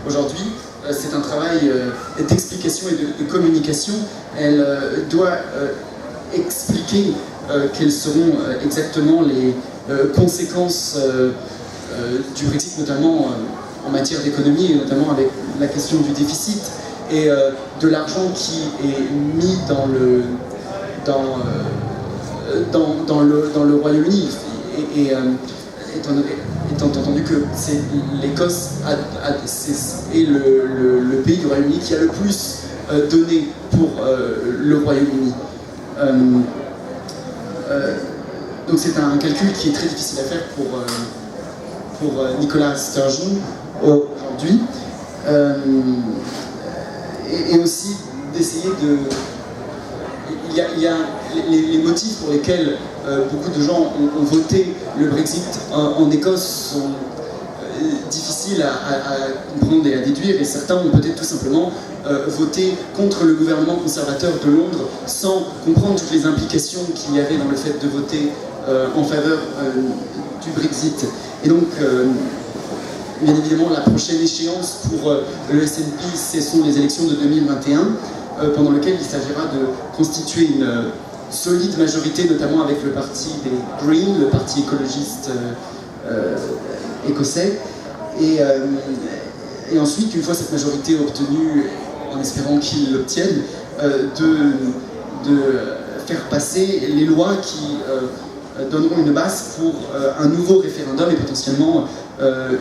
aujourd'hui, c'est un travail d'explication et de communication. Elle doit expliquer quelles seront exactement les conséquences du Brexit, notamment en matière d'économie, et notamment avec la question du déficit et de l'argent qui est mis dans le Royaume-Uni. Étant entendu que c'est l'Écosse est le pays du Royaume-Uni qui a le plus donné pour le Royaume-Uni. Donc c'est un calcul qui est très difficile à faire pour Nicola Sturgeon aujourd'hui. Et aussi d'essayer de... Il y a les motifs pour lesquels beaucoup de gens ont voté le Brexit en Écosse sont difficiles à comprendre et à déduire, et certains ont peut-être tout simplement voté contre le gouvernement conservateur de Londres sans comprendre toutes les implications qu'il y avait dans le fait de voter en faveur du Brexit. Et donc, bien évidemment, la prochaine échéance pour le SNP, ce sont les élections de 2021, pendant lesquelles il s'agira de constituer une solide majorité, notamment avec le parti des Greens, le parti écologiste écossais. Et ensuite, une fois cette majorité obtenue, en espérant qu'ils l'obtiennent, de faire passer les lois qui donneront une base pour un nouveau référendum et potentiellement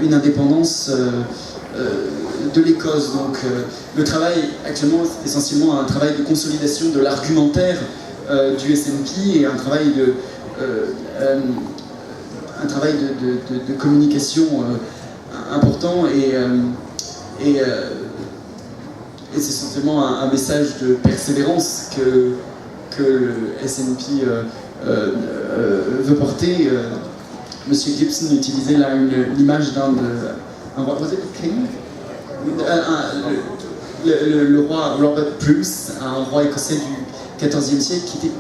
une indépendance de l'Écosse. Donc le travail actuellement c'est essentiellement un travail de consolidation de l'argumentaire du SNP et un travail de communication important et c'est essentiellement un message de persévérance que le SNP veut porter. Monsieur Gibson utilisait là l'image d'un roi, was it the king? Le roi Robert Bruce, un roi écossais du XIVe siècle qui était...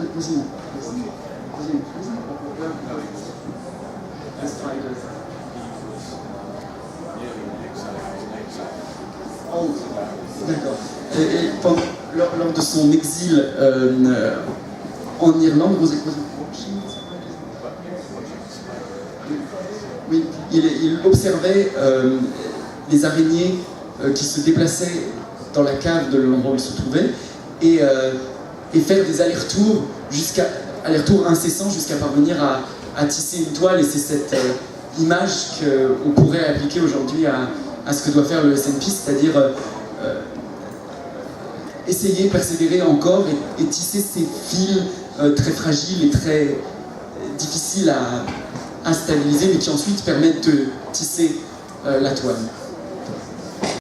D'accord. Lors de son exil en Irlande, oui, il observait les araignées qui se déplaçaient dans la cave de l'endroit où il se trouvait et faire des allers-retours incessants jusqu'à parvenir à tisser une toile. Et c'est cette image qu'on pourrait appliquer aujourd'hui à ce que doit faire le SNP, c'est-à-dire essayer, persévérer encore et tisser ces fils très fragiles et très difficiles à stabiliser, mais qui ensuite permettent de tisser la toile.